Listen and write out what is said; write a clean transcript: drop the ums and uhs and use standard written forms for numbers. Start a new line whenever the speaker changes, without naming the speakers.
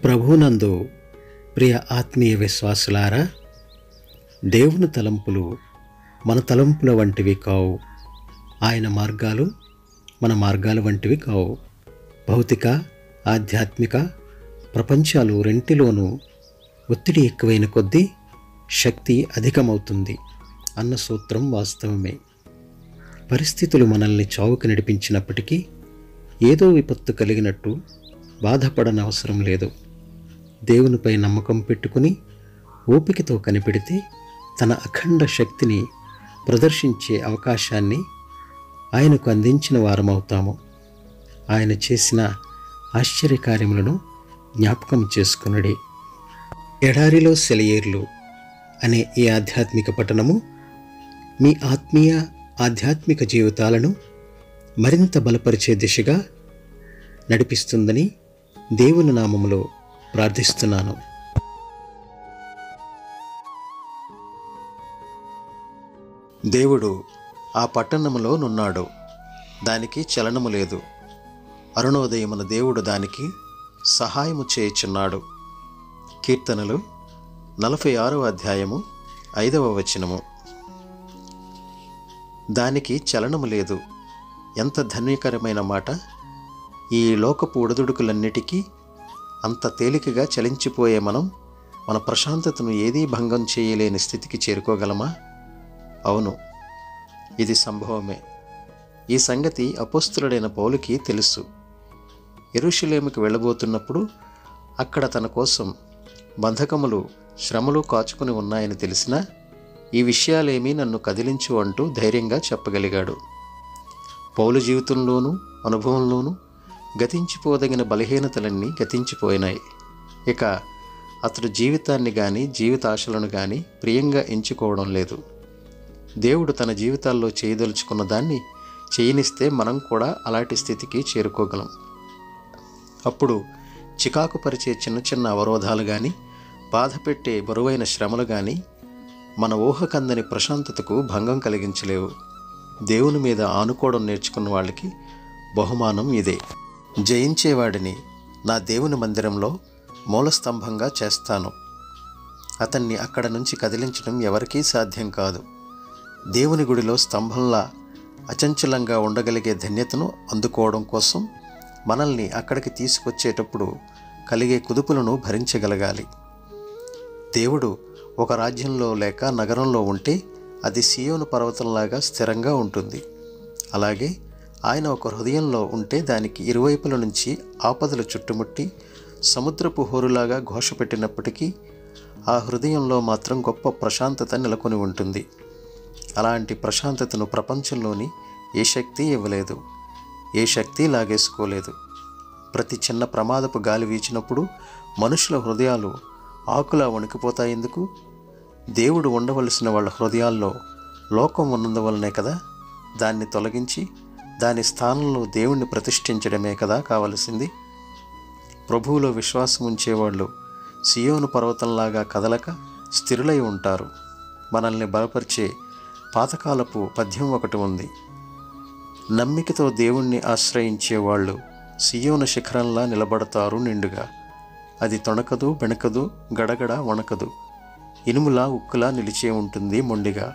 ప్రభునందు ప్రియ ఆత్మీయ విశ్వాసులారా, దేవుని తలంపులు మన తలంపుల వంటివి కావు. ఆయన మార్గాలు మన మార్గాల వంటివి కావు. భౌతిక, ఆధ్యాత్మిక ప్రపంచాలు రెంటిలోనూ ఒత్తిడి ఎక్కువైన కొద్దీ శక్తి అధికమవుతుంది అన్న సూత్రం వాస్తవమే. పరిస్థితులు మనల్ని చావుకు నడిపించినప్పటికీ ఏదో విపత్తు కలిగినట్టు బాధపడనవసరం లేదు. దేవునిపై నమ్మకం పెట్టుకుని ఓపికతో కనిపెడితే తన అఖండ శక్తిని ప్రదర్శించే అవకాశాన్ని ఆయనకు అందించిన వారమవుతాము. ఆయన చేసిన ఆశ్చర్యకార్యములను జ్ఞాపకం చేసుకునుడి. ఎడారిలో సెలయేర్లు అనే ఈ ఆధ్యాత్మిక పఠనము మీ ఆధ్యాత్మిక జీవితాలను మరింత బలపరిచే దిశగా నడిపిస్తుందని దేవుని నామములో ప్రార్థిస్తున్నాను. దేవుడు ఆ పట్టణములో నున్నాడు, దానికి చలనము లేదు. అరుణోదయమున దేవుడు దానికి సహాయము చేయుచున్నాడు. కీర్తనలు 46వ అధ్యాయము 5వ వచనము. దానికి చలనము లేదు. ఎంత ధన్యకరమైన మాట! ఈ లోకపు ఒడిదుడుకులన్నిటికీ అంత తేలికగా చలించిపోయే మనం మన ప్రశాంతతను ఏదీ భంగం చేయలేని స్థితికి చేరుకోగలమా? అవును, ఇది సంభవమే. ఈ సంగతి అపోస్తలుడైన పౌలుకి తెలుసు. యెరూషలేముకు వెళ్ళబోతున్నప్పుడు అక్కడ తన కోసం బంధకములు, శ్రమలు కాచుకుని ఉన్నాయని తెలిసినా ఈ విషయాలేమీ నన్ను కదిలించు అంటూ ధైర్యంగా చెప్పగలిగాడు. పౌలు జీవితంలోనూ అనుభవంలోనూ గతించిపోదగిన బలహీనతలన్నీ గతించిపోయినాయి. ఇక అతడు జీవితాన్ని కానీ జీవితాశలను కానీ ప్రియంగా ఎంచుకోవడం లేదు. దేవుడు తన జీవితాల్లో చేయదలుచుకున్న దాన్ని చేయనిస్తే మనం కూడా అలాంటి స్థితికి చేరుకోగలం. అప్పుడు చికాకు పరిచే చిన్న చిన్న అవరోధాలు కానీ, బాధ పెట్టే బరువైన శ్రమలు కానీ మన ఊహకందని ప్రశాంతతకు భంగం కలిగించలేవు. దేవుని మీద ఆనుకోవడం నేర్చుకున్న వాళ్ళకి బహుమానం ఇదే. జయించేవాడిని నా దేవుని మందిరంలో మూలస్తంభంగా చేస్తాను. అతన్ని అక్కడ నుంచి కదిలించడం ఎవరికీ సాధ్యం కాదు. దేవుని గుడిలో స్తంభంలా అచంచలంగా ఉండగలిగే ధన్యతను అందుకోవడం కోసం మనల్ని అక్కడికి తీసుకొచ్చేటప్పుడు కలిగే కుదుపులను భరించగలగాలి. దేవుడు ఒక రాజ్యంలో లేక నగరంలో ఉంటే అది సీయోను పర్వతంలాగా స్థిరంగా ఉంటుంది. అలాగే ఆయన ఒక హృదయంలో ఉంటే దానికి ఇరువైపుల నుంచి ఆపదలు చుట్టుముట్టి సముద్రపు హోరులాగా ఘోషపెట్టినప్పటికీ ఆ హృదయంలో మాత్రం గొప్ప ప్రశాంతత నెలకొని ఉంటుంది. అలాంటి ప్రశాంతతను ప్రపంచంలోని ఏ శక్తి ఇవ్వలేదు, ఏ శక్తి లాగేసుకోలేదు. ప్రతి చిన్న ప్రమాదపు గాలి వీచినప్పుడు మనుషుల హృదయాలు ఆకులా వణికిపోతాయెందుకు? దేవుడు ఉండవలసిన వాళ్ళ హృదయాల్లో లోకం ఉన్నందువలనే కదా. దాన్ని తొలగించి దాని స్థానంలో దేవుణ్ణి ప్రతిష్ఠించడమే కదా కావలసింది. ప్రభువులో విశ్వాసం ఉంచేవాళ్ళు సియోను పర్వతంలాగా కదలక స్థిరులై ఉంటారు. మనల్ని బలపరిచే పాతకాలపు పద్యం ఒకటి ఉంది. నమ్మికతో దేవుణ్ణి ఆశ్రయించే వాళ్ళు సియోను శిఖరంలా నిలబడతారు నిండుగా. అది తొణకదు, బెణకదు, గడగడ వణకదు. ఇనుములా ఉక్కులా నిలిచే ఉంటుంది మొండిగా.